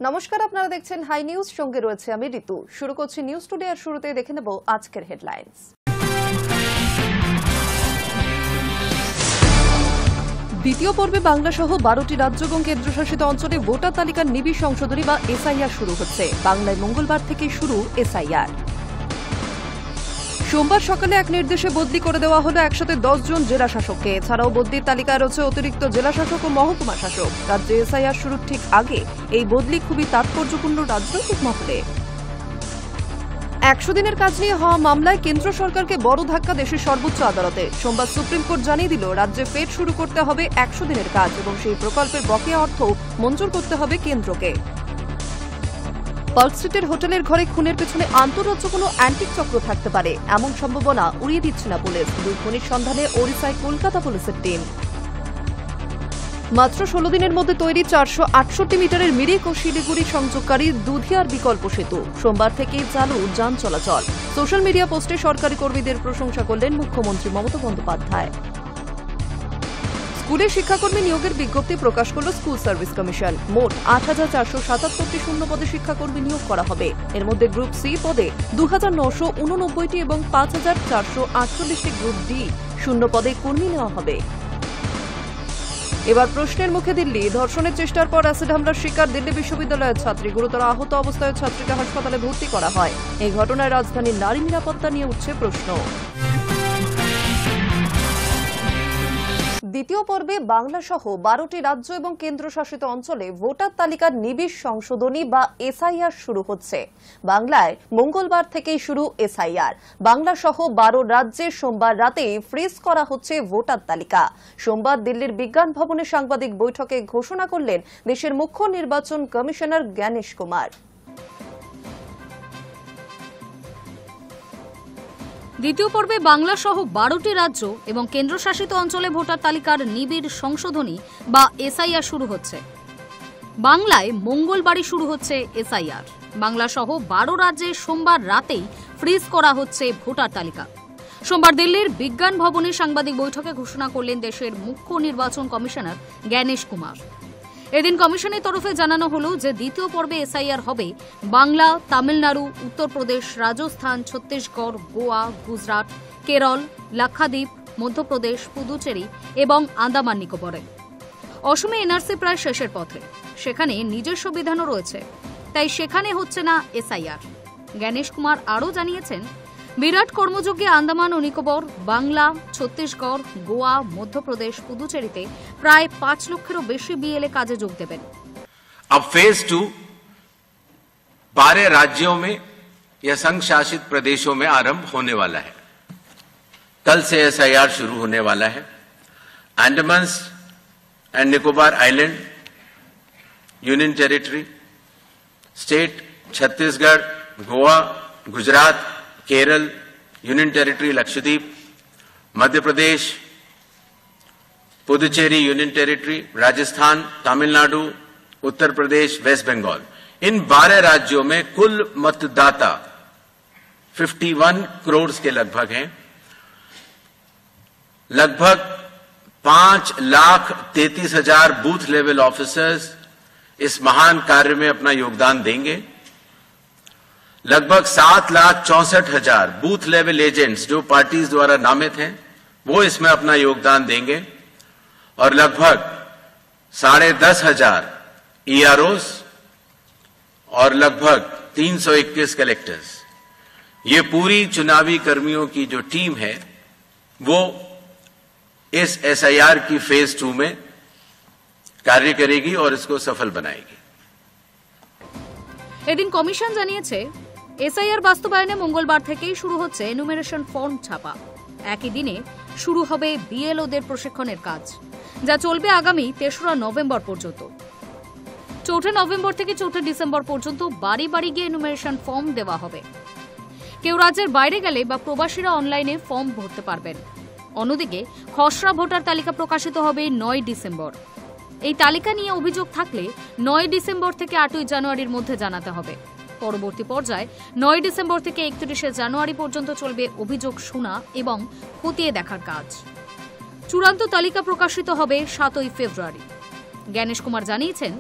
নমস্কার, আপনারা দেখছেন হাই নিউজ, সঙ্গে রয়েছে আমি ঋতু। শুরু করছি নিউজ টুডে, আর শুরুতে দেখে নেব আজকের হেডলাইন্স। দ্বিতীয় পর্বে বাংলা সহ 12টি রাজ্য এবং কেন্দ্রশাসিত অঞ্চলে ভোটার তালিকার নিবিড় সংশোধনী বা এসআইআর শুরু হচ্ছে। বাংলায় মঙ্গলবার থেকে শুরু এসআইআর। সোমবার সকালে এক নির্দেশে বদলি করে দেওয়া হলো 110 জন জেলা শাসককে। এছাড়াও বদলির তালিকায় রয়েছে অতিরিক্ত জেলা শাসক ও মহকুমা শাসক। রাজ্যে এসআইআর শুরুর ঠিক আগে এই বদলি খুবই তাৎপর্যপূর্ণ রাজনৈতিক মহলে। 100 দিনের কাজ নিয়ে হওয়া মামলায় কেন্দ্র সরকারকে বড় ধাক্কা দেশের সর্বোচ্চ আদালতে। সোমবার সুপ্রিম কোর্ট জানিয়ে দিল, রাজ্যে ফের শুরু করতে হবে 100 দিনের কাজ এবং সেই প্রকল্পের বকেয়া অর্থ মঞ্জুর করতে হবে কেন্দ্রকে। পার্ক স্ট্রিটের হোটেলের ঘরে খুনের পেছনে আন্তঃরাজ্য কোনো অ্যান্টিক চক্র থাকতে পারে, এমন সম্ভাবনা উড়িয়ে দিচ্ছে না পুলিশ। দুই খুনির সন্ধানে ওড়িশায় কলকাতা পুলিশের টিম। মাত্র 16 দিনের মধ্যে তৈরি 468 মিটারের মিরিক ও শিলিগুড়ি সংযোগকারী দুধিয়ার বিকল্প সেতু। সোমবার থেকেই চালু যান চলাচল। সোশ্যাল মিডিয়া পোস্টে সরকারি কর্মীদের প্রশংসা করলেন মুখ্যমন্ত্রী মমতা বন্দ্যোপাধ্যায়। স্কুলে শিক্ষাকর্মী নিয়োগের বিজ্ঞপ্তি প্রকাশ করল স্কুল সার্ভিস কমিশন। মোট 8477টি শূন্য পদে শিক্ষাকর্মী নিয়োগ করা হবে। এর মধ্যে গ্রুপ সি পদে 2989টি এবং 5448টি গ্রুপ ডি শূন্য পদে কর্মী নেওয়া হবে। এবার প্রশ্নের মুখে দিল্লি। ধর্ষণের চেষ্টার পর অ্যাসিড হামলার শিকার দিল্লি বিশ্ববিদ্যালয়ের ছাত্রী। গুরুতর আহত অবস্থায় ছাত্রীকে হাসপাতালে ভর্তি করা হয়। এই ঘটনায় রাজধানীর নারী নিরাপত্তা নিয়ে উঠছে প্রশ্ন। দ্বিতীয় পর্বে বাংলা সহ 12টি রাজ্য এবং কেন্দ্রশাসিত অঞ্চলে ভোটার তালিকার নিবিড় সংশোধনী বা এসআইআর শুরু হচ্ছে। বাংলায় মঙ্গলবার থেকেই শুরু এসআইআর। বাংলা সহ 12 রাজ্যে সোমবার রাতেই ফ্রিজ করা হচ্ছে ভোটার তালিকা। সোমবার দিল্লির বিজ্ঞান ভবনে সাংবাদিক বৈঠকে ঘোষণা করলেন দেশের মুখ্য নির্বাচন কমিশনার জ্ঞানেশ কুমার। দ্বিতীয় পর্বে বাংলা সহ 12টি রাজ্য এবং কেন্দ্রশাসিত অঞ্চলে ভোটার তালিকার নিবিড় সংশোধনী বা এসআইআর শুরু হচ্ছে। বাংলায় মঙ্গলবারই শুরু হচ্ছে এসআইআর। বাংলা সহ 12 রাজ্যে সোমবার রাতেই ফ্রিজ করা হচ্ছে ভোটার তালিকা। সোমবার দিল্লির বিজ্ঞান ভবনে সাংবাদিক বৈঠকে ঘোষণা করলেন দেশের মুখ্য নির্বাচন কমিশনার জ্ঞানেশ কুমার। এদিন কমিশনের তরফে জানানো হলো যে দ্বিতীয় পর্বে এসআইআর হবে বাংলা, তামিলনাড়ু, উত্তরপ্রদেশ, রাজস্থান, ছত্তিশগড়, গোয়া, গুজরাট, কেরল, লাক্ষাদ্বীপ, মধ্যপ্রদেশ, পুদুচেরি এবং আন্দামান নিকোবরে। অসমে এনআরসি প্রায় শেষের পথে, সেখানে নিজস্ব বিধানও রয়েছে, তাই সেখানে হচ্ছে না এসআইআর। জ্ঞানেশ কুমার আরও জানিয়েছেন, বিরাট কর্মযজ্ঞে আন্দামান ও নিকোবর, বাংলা, ছত্তিশগড়, গোয়া, মধ্যপ্রদেশ, পুদুচেরিতে প্রায় 5 লক্ষেরও বেশি বিএলএ কাজে যোগ দেবেন। अब फेज 2 12 राज्यों में या संघ शासित प्रदेशों में आरंभ होने वाला है। कल से एसआईआर शुरू होने वाला है। Andaman and Nicobar island union territory, state Chhattisgarh, Goa, Gujarat, Kerala union territory Lakshadweep, Madhya Pradesh, Puducherry union territory, Rajasthan, Tamil Nadu, Uttar Pradesh, west Bengal, इन 12 राज्यों में कुल मतदाता 51 करोड़ के लगभग हैं। लगभग 5,33,000 बूथ लेवल ऑफिसर्स इस महान कार्य में अपना योगदान देंगे। लगभग 7,64,000 बूथ लेवल एजेंट्स जो पार्टीज द्वारा नामित हैं वो इसमें अपना योगदान देंगे और लगभग 10,500 ईआरओस और लगभग 321 कलेक्टर्स, ये पूरी चुनावी कर्मियों की जो टीम है वो इस एसआईआर की फेज 2 में कार्य करेगी और इसको सफल बनाएगी। এদিন কমিশন জানিয়েছে, এসআইআর বাস্তবায়নে মঙ্গলবার থেকেই শুরু হচ্ছে এনুমেরেশন ফর্ম ছাপা। একই দিনে শুরু হবে বিএলওদের প্রশিক্ষণের কাজ, যা চলবে আগামী 3রা নভেম্বর পর্যন্ত। 4 নভেম্বর থেকে 4 ডিসেম্বর পর্যন্ত বাড়ি বাড়ি গিয়ে এনুমেরেশন ফর্ম দেওয়া হবে। কেউ রাজ্যের বাইরে গেলে বা প্রবাসীরা অনলাইনে ফর্ম ভরতে পারবেন। অন্যদিকে খসড়া ভোটার তালিকা প্রকাশিত হবে 9 ডিসেম্বর। এই তালিকা নিয়ে অভিযোগ থাকলে 9 ডিসেম্বর থেকে 8 জানুয়ারির মধ্যে জানাতে হবে। পরবর্তী পর্যায়ে 9 ডিসেম্বর থেকে 31 জানুয়ারি পর্যন্ত চলবে অভিযোগ শোনা এবং খতিয়ে দেখার কাজ। চূড়ান্ত তালিকা প্রকাশিত হবে 7 ফেব্রুয়ারি। জ্ঞানেশ কুমার জানিয়েছেন,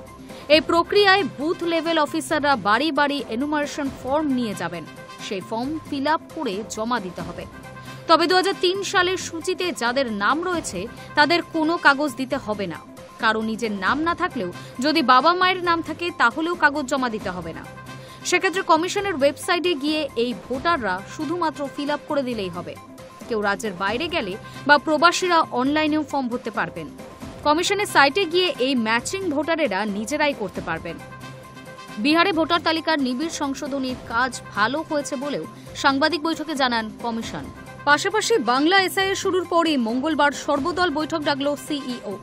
এই প্রক্রিয়ায় বুথ লেভেল অফিসাররা বাড়ি বাড়ি এনুমারেশন ফর্ম নিয়ে যাবেন। সেই ফর্ম ফিল আপ করে জমা দিতে হবে। তবে 2003 সালের সূচিতে যাদের নাম রয়েছে তাদের কোনো কাগজ দিতে হবে না। কারো নিজের নাম না থাকলেও যদি বাবা মায়ের নাম থাকে তাহলেও কাগজ জমা দিতে হবে না। সেক্ষেত্রে কমিশনের ওয়েবসাইটে গিয়ে এই ভোটাররা শুধুমাত্র ফিল আপ করে দিলেই হবে। কেউ রাজ্যের বাইরে গেলে বা প্রবাসীরা অনলাইনেও ফর্ম ভরতে পারবেন। কমিশনের সাইটে গিয়ে এই ম্যাচিং ভোটারেরা নিজেরাই করতে পারবেন। বিহারে ভোটার তালিকার নিবিড় সংশোধনীর কাজ ভালো হয়েছে বলেও সাংবাদিক বৈঠকে জানান কমিশন। পাশাপাশি বাংলা এসআইআর শুরুর পরই মঙ্গলবার সর্বদল বৈঠক ডাকল সিইও।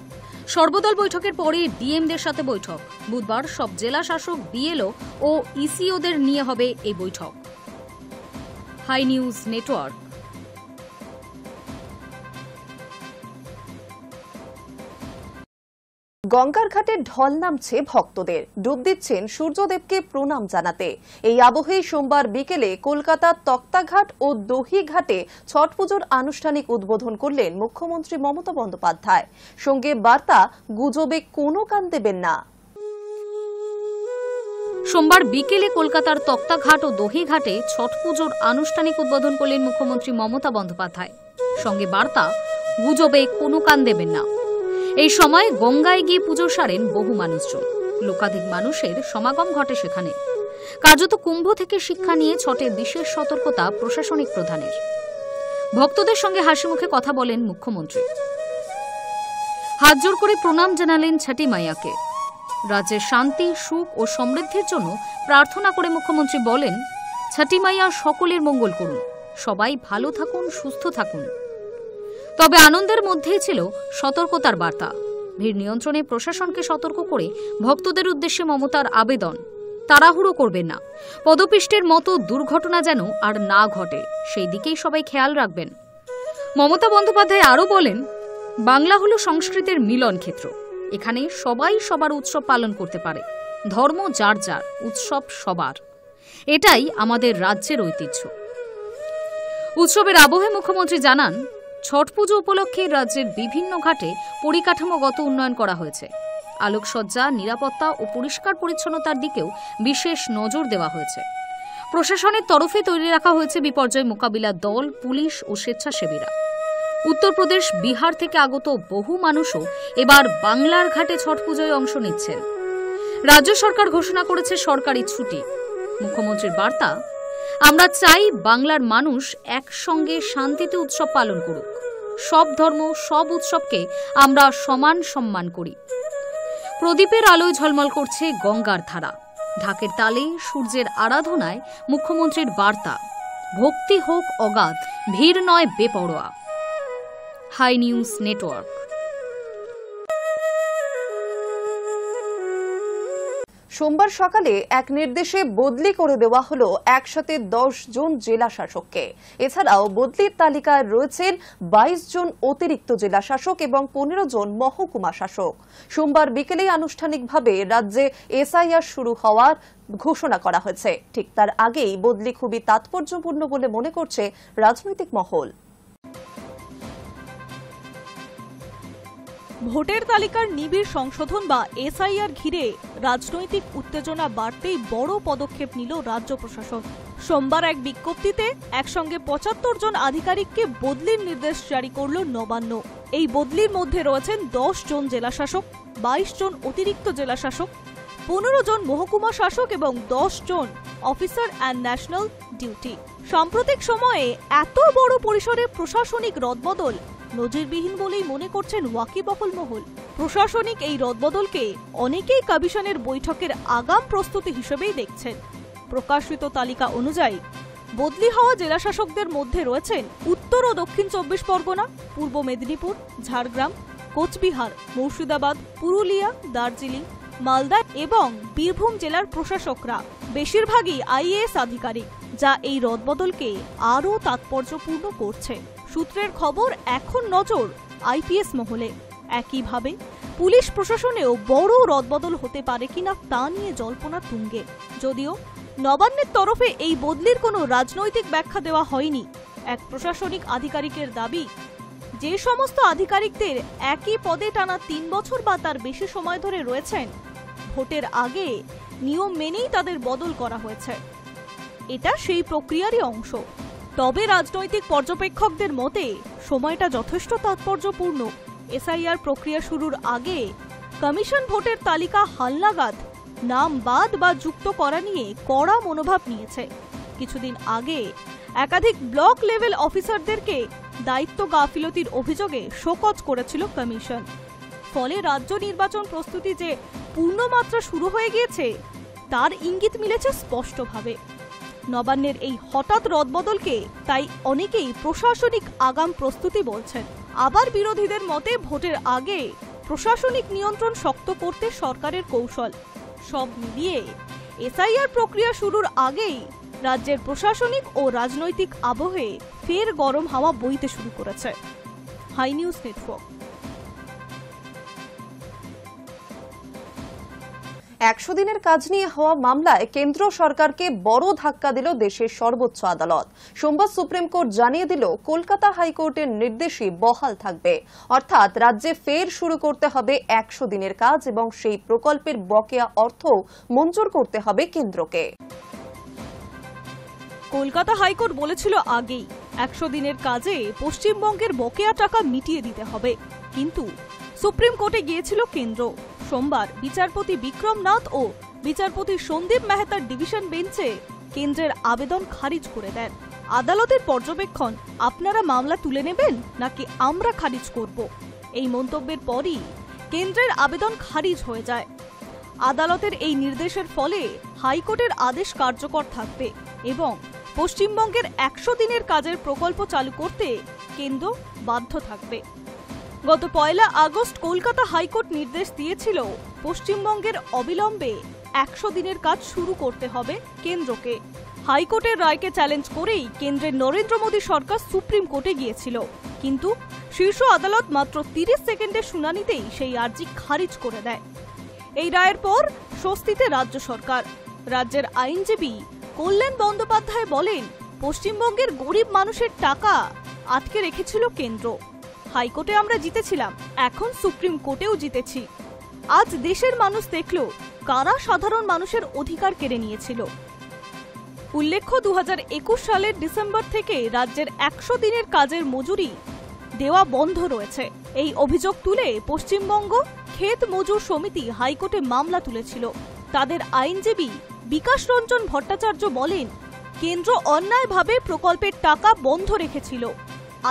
সর্বদল বৈঠকের পরে ডিএমদের সাথে বৈঠক। বুধবার সব জেলা শাসক, বিএলও ও ইসিওদের নিয়ে হবে এই বৈঠক। Hi News Network. গঙ্গার ঘাটে ঢল নামছে ভক্তদের, ডুব দিচ্ছেন সূর্যদেবকে প্রণাম জানাতে। এই আবহেই সোমবার বিকেলে কলকাতার তক্তাঘাট ও দহিঘাটে ছট পুজোর আনুষ্ঠানিক উদ্বোধন করলেন মুখ্যমন্ত্রী মমতা বন্দ্যোপাধ্যায়। সঙ্গে বার্তা, গুজবে কোনো কান দেবেন না। সোমবার বিকেলে কলকাতার তক্তাঘাট ও দহিঘাটে ছট পুজোর আনুষ্ঠানিক উদ্বোধন করলেন মুখ্যমন্ত্রী মমতা বন্দ্যোপাধ্যায়। সঙ্গে বার্তা, গুজবে কোনো কান দেবেন না। এই সময় গঙ্গায় গিয়ে পুজো সারেন বহু মানুষজন। লক্ষাধিক মানুষের সমাগম ঘটে সেখানে। কার্যত কুম্ভ থেকে শিক্ষা নিয়ে ছটে বিশেষ সতর্কতা প্রশাসনিক প্রধানের। ভক্তদের সঙ্গে হাসি মুখে কথা বলেন মুখ্যমন্ত্রী। হাত জোড় করে প্রণাম জানালেন ছটি মাইয়াকে। রাজ্যের শান্তি, সুখ ও সমৃদ্ধির জন্য প্রার্থনা করে মুখ্যমন্ত্রী বলেন, ছটি মাইয়া সকলের মঙ্গল করুন, সবাই ভালো থাকুন, সুস্থ থাকুন। তবে আনন্দের মধ্যেই ছিল সতর্কতার বার্তা। ভিড় নিয়ন্ত্রণে প্রশাসনকে সতর্ক করে ভক্তদের উদ্দেশ্যে মমতার আবেদন, তাড়াহুড়ো করবেন না। পদপিষ্টের মতো দুর্ঘটনা যেন আর না ঘটে, সেই দিকেই সবাই খেয়াল রাখবেন। মমতা বন্দ্যোপাধ্যায় আরও বলেন, বাংলা হলো সংস্কৃতির মিলন ক্ষেত্র। এখানে সবাই সবার উৎসব পালন করতে পারে। ধর্ম যার যার, উৎসব সবার। এটাই আমাদের রাজ্যের ঐতিহ্য। উৎসবের আবহে মুখ্যমন্ত্রী জানান, ছট পুজো উপলক্ষে রাজ্যের বিভিন্ন ঘাটে পরিকাঠামোগত উন্নয়ন করা হয়েছে। আলোকসজ্জা, নিরাপত্তা ও পরিষ্কার পরিচ্ছন্নতার দিকেও বিশেষ নজর দেওয়া হয়েছে। প্রশাসনের তরফে তৈরি রাখা হয়েছে বিপর্যয় মোকাবিলা দল, পুলিশ ও স্বেচ্ছাসেবীরা। উত্তরপ্রদেশ, বিহার থেকে আগত বহু মানুষও এবার বাংলার ঘাটে ছট পুজোয় অংশ নিচ্ছেন। রাজ্য সরকার ঘোষণা করেছে সরকারি ছুটি। মুখ্যমন্ত্রীর বার্তা, আমরা চাই বাংলার মানুষ একসঙ্গে শান্তিতে উৎসব পালন করুক। সব ধর্ম, সব উৎসবকে আমরা সমান সম্মান করি। প্রদীপের আলোয় ঝলমল করছে গঙ্গার ধারা। ঢাকের তালে, সূর্যের আরাধনায় মুখ্যমন্ত্রীর বার্তা, ভক্তি হোক অগাধ, ভিড় নয় বেপরোয়া। Hi News Network. সোমবার সকালে এক নির্দেশে বদলি করে দেওয়া হলো একসাথে 10 জন জেলা শাসককে। এছাড়াও বদলির তালিকায় রয়েছেন 22 জন অতিরিক্ত জেলা শাসক এবং 15 জন মহকুমা শাসক। সোমবার বিকেলেই আনুষ্ঠানিকভাবে রাজ্যে এসআইআর শুরু হওয়ার ঘোষণা করা হয়েছে। ঠিক তার আগেই বদলি খুবই তাৎপর্যপূর্ণ বলে মনে করছে রাজনৈতিক মহল। ভোটার তালিকার নিবিড় সংশোধন বা এসআইআর ঘিরে রাজনৈতিক উত্তেজনা বাড়তেই বড় পদক্ষেপ নিল রাজ্য প্রশাসন। সোমবার এক বিজ্ঞপ্তিতে একসঙ্গে 75 জন আধিকারিককে বদলির নির্দেশ জারি করল নবান্ন। এই বদলির মধ্যে রয়েছেন 10 জন জেলাশাসক, 22 জন অতিরিক্ত জেলাশাসক, 15 জন মহকুমা শাসক এবং 10 জন অফিসার অ্যান্ড ন্যাশনাল ডিউটি। সাম্প্রতিক সময়ে এত বড় পরিসরে প্রশাসনিক রদবদল নজিরবিহীন বলেই মনে করছেন ওয়াকিবহল মহল। প্রশাসনিক এই রদবদলকে অনেকেই কমিশনের বৈঠকের আগাম প্রস্তুতি হিসেবেই দেখছেন। প্রকাশিত তালিকা অনুযায়ী বদলি হওয়া জেলাশাসকদের মধ্যে রয়েছেন উত্তর ও দক্ষিণ 24 পরগনা, পূর্ব মেদিনীপুর, ঝাড়গ্রাম, কোচবিহার, মুর্শিদাবাদ, পুরুলিয়া, দার্জিলিং, মালদা এবং বীরভূম জেলার প্রশাসকরা। বেশিরভাগই আইএএস আধিকারিক, যা এই রদবদলকে আরও তাৎপর্যপূর্ণ করছে। সূত্রের খবর, এখন নজর আইপিএস মহলে। একইভাবে পুলিশ প্রশাসনেও বড় রদবদল হতে পারে কিনা তা নিয়ে জল্পনা তুঙ্গে। যদিও নবান্নের তরফে এই বদলির কোনো রাজনৈতিক ব্যাখ্যা দেওয়া হয়নি। এক প্রশাসনিক আধিকারিকের দাবি, যে সমস্ত আধিকারিকদের একই পদে টানা 3 বছর বা তার বেশি সময় ধরে রয়েছেন, ভোটের আগে নিয়ম মেনেই তাদের বদল করা হয়েছে। এটা সেই প্রক্রিয়ারই অংশ। তবে রাজনৈতিক পর্যবেক্ষকদের মতে সময়টা যথেষ্ট তাৎপর্যপূর্ণ। এসআইআর প্রক্রিয়া শুরুর আগে কমিশন ভোটের তালিকা হালনাগাদ নাম বাদ বা যুক্ত করা নিয়ে কড়া মনোভাব নিয়েছে। কিছুদিন আগে একাধিক ব্লক লেভেল অফিসারদেরকে দায়িত্ব গাফিলতির অভিযোগে শোকজ করেছিল কমিশন। ফলে রাজ্য নির্বাচন প্রস্তুতি যে পূর্ণমাত্রা শুরু হয়ে গিয়েছে তার ইঙ্গিত মিলেছে স্পষ্টভাবে। নবান্নের এই হঠাৎ রদবদলকে তাই অনেকেই প্রশাসনিক আগাম প্রস্তুতি বলছেন। আবার বিরোধীদের মতে ভোটের আগে প্রশাসনিক নিয়ন্ত্রণ শক্ত করতে সরকারের কৌশল। সব মিলিয়ে এসআইআর প্রক্রিয়া শুরুর আগেই রাজ্যের প্রশাসনিক ও রাজনৈতিক আবহে ফের গরম হাওয়া বইতে শুরু করেছে। High News network. 100 দিনের কাজ নিয়ে হওয়া মামলায় কেন্দ্র সরকারকে বড় ধাক্কা দিল দেশের সর্বোচ্চ আদালত। সোমবার সুপ্রিম কোর্ট জানিয়ে দিল কলকাতা হাইকোর্টের নির্দেশই বহাল থাকবে, অর্থাৎ রাজ্যে ফের শুরু করতে হবে 100 দিনের কাজ এবং সেই প্রকল্পের বকেয়া অর্থ মঞ্জুর করতে হবে কেন্দ্রকে। কলকাতা হাইকোর্ট বলেছিল আগেই 100 দিনের কাজে পশ্চিমবঙ্গের বকেয়া টাকা মিটিয়ে দিতে হবে, কিন্তু সুপ্রিম কোর্টে গিয়েছিল কেন্দ্র। সোমবার বিচারপতি বিক্রম নাথ ও বিচারপতি সন্দীপ মেহতার ডিভিশন বেঞ্চে কেন্দ্রের আবেদন খারিজ করে দেন। আদালতের পর্যবেক্ষণ, আপনারা মামলা তুলে নেবেন নাকি আমরা খারিজ করব, এই মন্তব্যের পরই কেন্দ্রের আবেদন খারিজ হয়ে যায়। আদালতের এই নির্দেশের ফলে হাইকোর্টের আদেশ কার্যকর থাকবে এবং পশ্চিমবঙ্গের 100 দিনের কাজের প্রকল্প চালু করতে কেন্দ্র বাধ্য থাকবে। গত 1 আগস্ট কলকাতা হাইকোর্ট নির্দেশ দিয়েছিল পশ্চিমবঙ্গের অবিলম্বে 100 দিনের কাজ শুরু করতে হবে কেন্দ্রকে। হাইকোর্টের রায়কে চ্যালেঞ্জ করেই কেন্দ্রের নরেন্দ্র মোদী সরকার সুপ্রিম কোর্টে গিয়েছিল, কিন্তু শীর্ষ আদালত মাত্র 30 সেকেন্ডের শুনানিতেই সেই আর্জি খারিজ করে দেয়। এই রায়ের পর স্বস্তিতে রাজ্য সরকার। রাজ্যের আইনজীবী কল্যাণ বন্দ্যোপাধ্যায় বলেন, পশ্চিমবঙ্গের গরিব মানুষের টাকা আটকে রেখেছিল কেন্দ্র। হাইকোর্টে আমরা জিতেছিলাম, এখন সুপ্রিম কোর্টেও জিতেছি। আজ দেশের মানুষ দেখল কারা সাধারণ মানুষের অধিকার কেড়ে নিয়েছিল। উল্লেখ্য, 2021 সালের ডিসেম্বর থেকে রাজ্যের 100 দিনের কাজের মজুরি দেওয়া বন্ধ রয়েছে। এই অভিযোগ তুলে পশ্চিমবঙ্গ ক্ষেত মজুর সমিতি হাইকোর্টে মামলা তুলেছিল। তাদের আইনজীবী বিকাশ রঞ্জন ভট্টাচার্য বলেন, কেন্দ্র অন্যায়ভাবে প্রকল্পের টাকা বন্ধ রেখেছিল।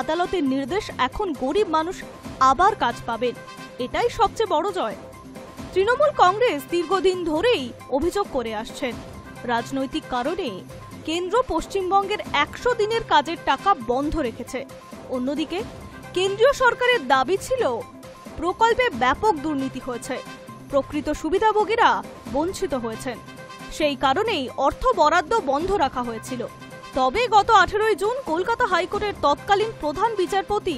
আদালতের নির্দেশ, এখন গরিব মানুষ আবার কাজ পাবেন, এটাই সবচেয়ে বড় জয়। তৃণমূল কংগ্রেস দীর্ঘদিন ধরেই অভিযোগ করে আসছেন, রাজনৈতিক কারণে কেন্দ্র পশ্চিমবঙ্গের 100 দিনের কাজের টাকা বন্ধ রেখেছে। অন্যদিকে কেন্দ্রীয় সরকারের দাবি ছিল প্রকল্পে ব্যাপক দুর্নীতি হয়েছে, প্রকৃত সুবিধাভোগীরা বঞ্চিত হয়েছেন, সেই কারণেই অর্থ বরাদ্দ বন্ধ রাখা হয়েছিল। তবে গত 18 জুন কলকাতা হাইকোর্টের তৎকালীন প্রধান বিচারপতি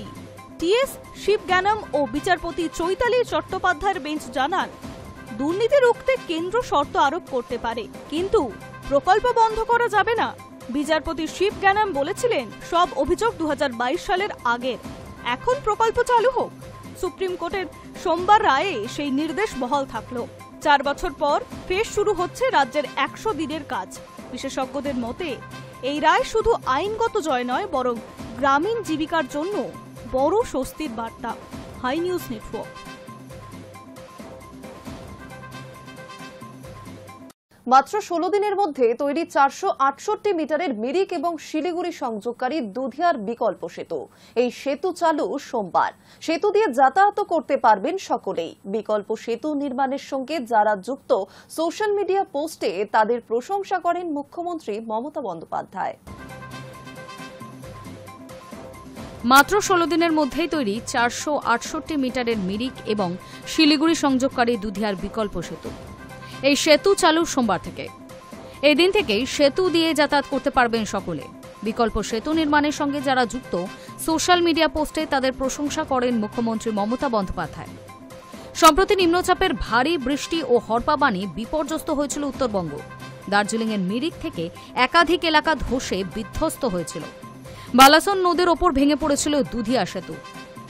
টি.এস. শিবজ্ঞানম ও বিচারপতি চৈতালি চট্টোপাধ্যায়ের বেঞ্চ জানান, দুর্নীতি রুখতে কেন্দ্র শর্ত আরোপ করতে পারে, কিন্তু প্রকল্প বন্ধ করা যাবে না। বিচারপতি শিবজ্ঞানম বলেছিলেন, সব অভিযোগ 2022 সালের আগের, এখন প্রকল্প চালু হোক। সুপ্রিম কোর্টের সোমবার রায়ে সেই নির্দেশ বহাল থাকলো। 4 বছর পর ফের শুরু হচ্ছে রাজ্যের 100 দিনের কাজ। বিশেষজ্ঞদের মতে এই রায় শুধু আইনগত জয় নয়, বরং গ্রামীণ জীবিকার জন্য বড় স্বস্তির বার্তা। Hi News Network. মাত্র 16 দিনের মধ্যে তৈরি 468 মিটারের মিরিক এবং শিলিগুড়ি সংযোগকারী দুধিয়ার বিকল্প সেতু। এই সেতু চালু সোমবার। সেতু দিয়ে যাতায়াত করতে পারবেন সকলেই। বিকল্প সেতু নির্মাণের সঙ্গে যারা যুক্ত সোশ্যাল মিডিয়া পোস্টে তাদের প্রশংসা করেন মুখ্যমন্ত্রী মমতা বন্দ্যোপাধ্যায়। মাত্র 16 দিনের মধ্যেই তৈরি 468 মিটারের মিরিক এবং শিলিগুড়ি সংযোগকারী দুধিয়ার বিকল্প সেতু। এই সেতু চালু সোমবার থেকে। এই দিন থেকেই সেতু দিয়ে যাতায়াত করতে পারবেন সকলে। বিকল্প সেতু নির্মাণের সঙ্গে যারা যুক্ত সোশ্যাল মিডিয়া পোস্টে তাদের প্রশংসা করেন মুখ্যমন্ত্রী মমতা বন্দ্যোপাধ্যায়। সম্প্রতি নিম্নচাপের ভারী বৃষ্টি ও হরপাবানে বিপর্যস্ত হয়েছিল উত্তরবঙ্গ। দার্জিলিংয়ের মিরিক থেকে একাধিক এলাকা ধসে বিধ্বস্ত হয়েছিল। বালাসন নদীর ওপর ভেঙে পড়েছিল দুধিয়া সেতু।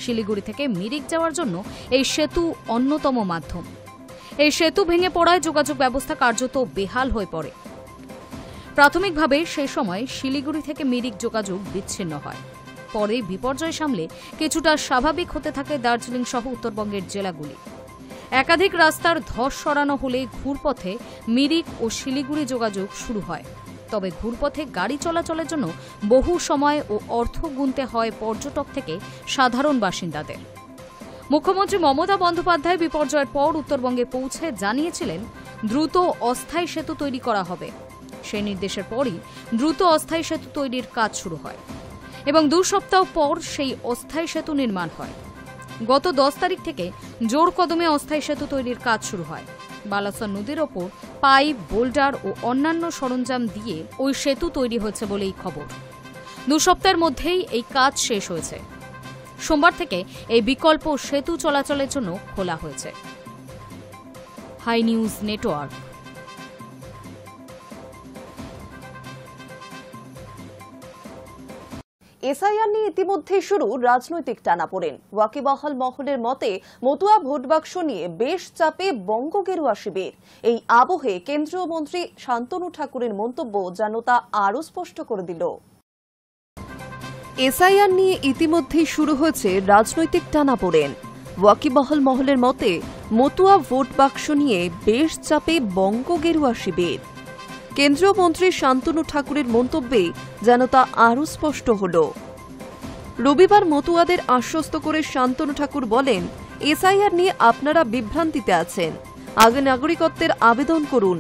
শিলিগুড়ি থেকে মিরিক যাওয়ার জন্য এই সেতু অন্যতম মাধ্যম। এই সেতু ভেঙে পড়ায় যোগাযোগ ব্যবস্থা কার্যত বেহাল হয়ে পড়ে। প্রাথমিকভাবে সেই সময় শিলিগুড়ি থেকে মিরিক যোগাযোগ বিচ্ছিন্ন হয়। পরে বিপর্যয় সামলে কিছুটা স্বাভাবিক হতে থাকে দার্জিলিং সহ উত্তরবঙ্গের জেলাগুলি। একাধিক রাস্তার ধস সরানো হলে ঘুরপথে মিরিক ও শিলিগুড়ি যোগাযোগ শুরু হয়। তবে ঘুরপথে গাড়ি চলাচলের জন্য বহু সময় ও অর্থ গুনতে হয় পর্যটক থেকে সাধারণ বাসিন্দাদের। মুখ্যমন্ত্রী মমতা বন্দ্যোপাধ্যায় বিপর্যয়ের পর উত্তরবঙ্গে পৌঁছে জানিয়েছিলেন দ্রুত অস্থায়ী সেতু তৈরি করা হবে। সেই নির্দেশের পরই দ্রুত অস্থায়ী সেতু তৈরির কাজ শুরু হয় এবং 2 সপ্তাহ পর সেই অস্থায়ী সেতু নির্মাণ হয়। গত 10 তারিখ থেকে জোর কদমে অস্থায়ী সেতু তৈরির কাজ শুরু হয়। বালাসর নদীর ওপর পাইপ, বোল্ডার ও অন্যান্য সরঞ্জাম দিয়ে ওই সেতু তৈরি হয়েছে বলেই খবর। 2 সপ্তাহের মধ্যেই এই কাজ শেষ হয়েছে। সোমবার থেকে এই বিকল্প সেতু চলাচলের জন্য খোলা হয়েছে। High News network. এসআইআর নিয়ে ইতিমধ্যেই শুরু রাজনৈতিক টানাপোড়েন। ওয়াকিবহাল মহলের মতে মতুয়া ভোট বাক্স নিয়ে বেশ চাপে বঙ্গগেরুয়া শিবির। এই আবহে কেন্দ্রীয় মন্ত্রী শান্তনু ঠাকুরের মন্তব্য যেন তা আরও স্পষ্ট করে দিল। এসআইআর নিয়ে ইতিমধ্যেই শুরু হয়েছে রাজনৈতিক টানাপোড়েন। ওয়াকিবহাল মহলের মতে মতুয়া ভোট বাক্স নিয়ে বেশ চাপে বঙ্গগেরুয়া শিবির। কেন্দ্রীয় মন্ত্রী শান্তনু ঠাকুরের মন্তব্যে যেন তা আরও স্পষ্ট হল। রবিবার মতুয়াদের আশ্বস্ত করে শান্তনু ঠাকুর বলেন, এসআইআর নিয়ে আপনারা বিভ্রান্তিতে আছেন। আগে নাগরিকত্বের আবেদন করুন।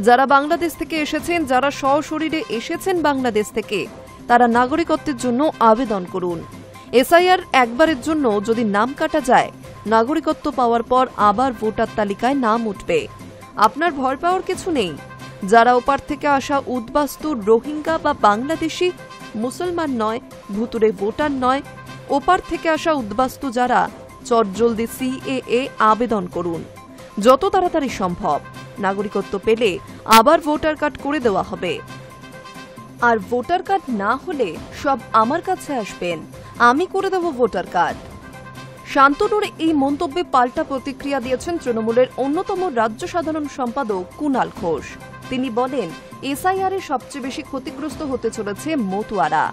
যারা বাংলাদেশ থেকে এসেছেন, যারা সশরীরে এসেছেন বাংলাদেশ থেকে, তারা নাগরিকত্বের জন্য আবেদন করুন। এসআইআর একবারের জন্য যদি নাম কাটা যায়, নাগরিকত্ব পাওয়ার পর আবার ভোটার তালিকায় নাম উঠবে। আপনার ভয় পাওয়ার কিছু নেই। যারা ওপার থেকে আসা উদ্বাস্তু রোহিঙ্গা বা বাংলাদেশি, মুসলমান নয়, ভুতুরে ভোটার নয়, ওপার থেকে আসা উদ্বাস্তু যারা, চটজলদি সিএএ আবেদন করুন। যত তাড়াতাড়ি সম্ভব নাগরিকত্ব পেলে আবার ভোটার কার্ড করে দেওয়া হবে। আর ভোটার কার্ড না হলে সব আমার কাছে আসবেন, আমি করে দেব ভোটার কার্ড। শান্তনুর এই মন্তব্যে পাল্টা প্রতিক্রিয়া দিয়েছেন তৃণমূলের অন্যতম রাজ্য সাধারণ সম্পাদক কুণাল ঘোষ। তিনি বলেন, এসআইআর এ সবচেয়ে বেশি ক্ষতিগ্রস্ত হতে চলেছে মতুয়ারা।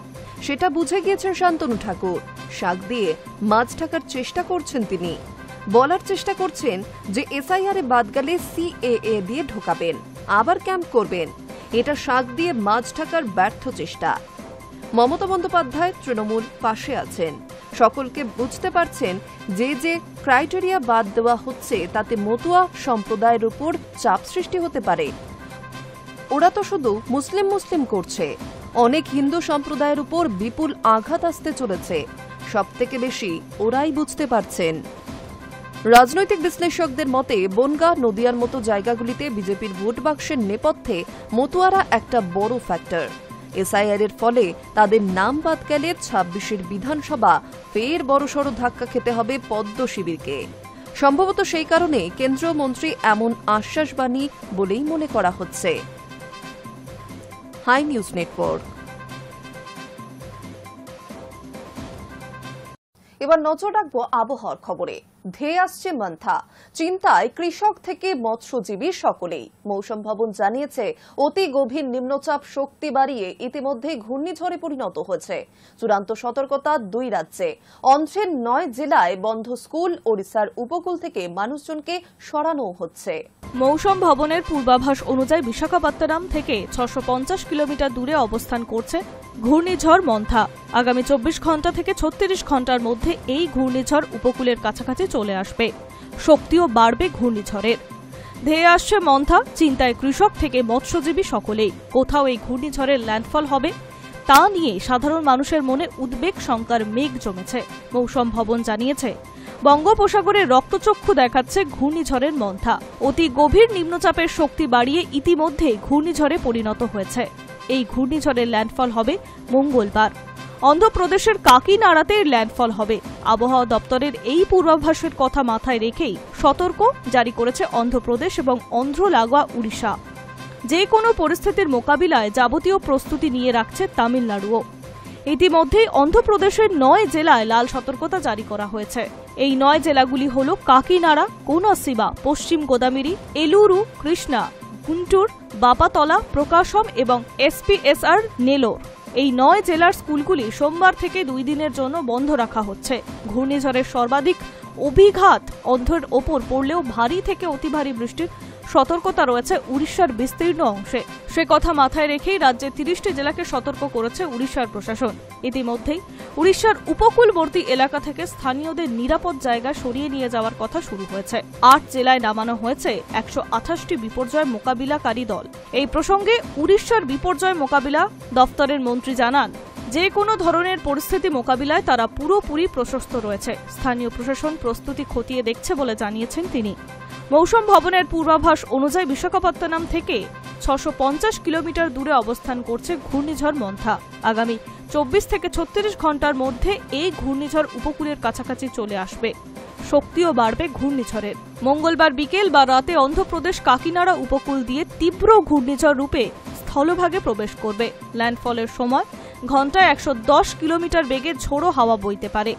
সেটা বুঝে গিয়েছেন শান্তনু ঠাকুর। শাক দিয়ে মাছ ঢাকার চেষ্টা করছেন তিনি। বলার চেষ্টা করছেন যে এসআইআর এ বাদ গেলে সিএএ দিয়ে ঢোকাবেন, আবার ক্যাম্প করবেন। এটা শাক দিয়ে মাছ ঢাকার ব্যর্থ চেষ্টা। মমতা বন্দ্যোপাধ্যায় তৃণমূল পাশে আছেন। সকলকে বুঝতে পারছেন যে যে ক্রাইটেরিয়া বাদ দেওয়া হচ্ছে তাতে মতুয়া সম্প্রদায়ের উপর চাপ সৃষ্টি হতে পারে। ওরা তো শুধু মুসলিম মুসলিম করছে, অনেক হিন্দু সম্প্রদায়ের উপর বিপুল আঘাত আসতে চলেছে। সবথেকে বেশি ওরাই বুঝতে পারছেন। রাজনৈতিক বিশ্লেষকদের মতে বনগাঁ, নদিয়ার মতো জায়গাগুলিতে বিজেপির ভোট বাক্সের নেপথ্যে মতুয়ারা একটা বড় ফ্যাক্টর। এসআইআর এর ফলে তাদের নাম বাদ গেলে 26-এর বিধানসভা ফের বড়সড় ধাক্কা খেতে হবে পদ্ম শিবিরকে। সম্ভবত সেই কারণে কেন্দ্রীয় মন্ত্রী এমন আশ্বাসবাণী বলেই মনে করা হচ্ছে। Hi News Network. এবার নজর রাখবো আবহাওয়ার খবরে। ধেয়ে আসছে মান্থা, চিন্তায় কৃষক থেকে মৎস্যজীবী সকলেই। মৌসুম ভবন জানিয়েছে অতি গভীর নিম্নচাপ শক্তি বাড়িয়ে ইতিমধ্যে ঘূর্ণিঝড়ে পরিণত হয়েছে। চূড়ান্ত সতর্কতা 2 রাজ্যে। অন্ধ্রের 9 জেলায় বন্ধ স্কুল, ওড়িশার উপকূল থেকে মানুষজনকে সরানো হচ্ছে। মৌসুম ভবনের পূর্বাভাস অনুযায়ী বিশাখাপত্তনম থেকে 650 কিলোমিটার দূরে অবস্থান করছে ঘূর্ণিঝড় মন্থা। আগামী 24 ঘন্টা থেকে 36 ঘন্টার মধ্যে এই ঘূর্ণিঝড় উপকূলের কাছাকাছি চলে আসবে। শক্তিও বাড়বে ঘূর্ণিঝড়ের। ধেয়ে আসছে মন্থা, চিন্তায় কৃষক থেকে মৎস্যজীবী সকলেই। কোথাও এই ঘূর্ণিঝড়ের ল্যান্ডফল হবে তা নিয়ে সাধারণ মানুষের মনে উদ্বেগ শঙ্কার মেঘ জমেছে। মৌসুম ভবন জানিয়েছে বঙ্গোপসাগরে রক্তচক্ষু দেখাচ্ছে ঘূর্ণিঝড়ের মন্থা। অতি গভীর নিম্নচাপের শক্তি বাড়িয়ে ইতিমধ্যে ঘূর্ণিঝড়ে পরিণত হয়েছে। এই ঘূর্ণিঝড়ের ল্যান্ডফল হবে মঙ্গলবার। অন্ধ্রপ্রদেশের কাকিনাড়াতে ল্যান্ডফল হবে। আবহাওয়া দপ্তরের এই পূর্বাভাসের কথা মাথায় রেখেই সতর্ক জারি করেছে অন্ধ্রপ্রদেশ এবং অন্ধ্র লাগোয়া উড়িষ্যা। যে কোনো পরিস্থিতির মোকাবিলায় যাবতীয় প্রস্তুতি নিয়ে রাখছে তামিলনাড়ুও। ইতিমধ্যেই অন্ধ্রপ্রদেশের 9 জেলায় লাল সতর্কতা জারি করা হয়েছে। এই 9 জেলাগুলি হল কাকিনাড়া, কোনাসিবা, পশ্চিম গোদামেরি, এলুরু, কৃষ্ণা, গুন্টুর, বাপাতলা, প্রকাশম এবং এসপিএসআর নেলোর। এই 9 জেলার স্কুলগুলি সোমবার থেকে 2 দিনের জন্য বন্ধ রাখা হচ্ছে। ঘূর্ণিঝড়ের সর্বাধিক অভিঘাত অন্ধ্রের ওপর পড়লেও ভারী থেকে অতি ভারী বৃষ্টির সতর্কতা রয়েছে উড়িষ্যার বিস্তীর্ণ অংশে। সে কথা মাথায় রেখেই রাজ্যে 30টি জেলাকে সতর্ক করেছে উড়িষ্যার প্রশাসন। ইতিমধ্যেই উড়িষ্যার উপকূলবর্তী এলাকা থেকে স্থানীয়দের নিরাপদ জায়গা সরিয়ে নিয়ে যাওয়ার কথা শুরু হয়েছে। 8 জেলায় নামানো হয়েছে 128টি বিপর্যয় মোকাবিলাকারী দল। এই প্রসঙ্গে উড়িষ্যার বিপর্যয় মোকাবিলা দপ্তরের মন্ত্রী জানান, যে কোনো ধরনের পরিস্থিতি মোকাবিলায় তারা পুরোপুরি প্রশস্ত রয়েছে। স্থানীয় প্রশাসন প্রস্তুতি খতিয়ে দেখছে বলে জানিয়েছেন তিনি। মৌসুম ভবনের পূর্বাভাস অনুযায়ী বিশাখাপত্তনম থেকে 650 কিলোমিটার দূরে অবস্থান করছে ঘূর্ণিঝড় মন্থা। আগামী 24 থেকে 36 ঘন্টার মধ্যে এই ঘূর্ণিঝড় উপকূলের কাছাকাছি চলে আসবে। শক্তিও বাড়বে ঘূর্ণিঝড়ের। মঙ্গলবার বিকেল বা রাতে অন্ধ্রপ্রদেশ কাকিনাড়া উপকূল দিয়ে তীব্র ঘূর্ণিঝড় রূপে স্থলভাগে প্রবেশ করবে। ল্যান্ডফলের সময় ঘন্টায় 110 কিলোমিটার বেগে ঝোড়ো হাওয়া বইতে পারে।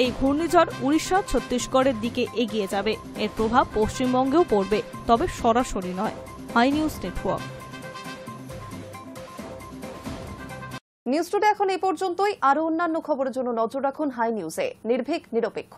এই ঘূর্ণিঝড় উড়িষ্যা, ছত্তিশগড়ের দিকে এগিয়ে যাবে। এর প্রভাব পশ্চিমবঙ্গেও পড়বে, তবে সরাসরি নয়। Hi News Network. News today এখন এই পর্যন্তই। আরো অন্যান্য খবরের জন্য নজর রাখুন হাই নিউজে। নির্ভীক, নিরপেক্ষ।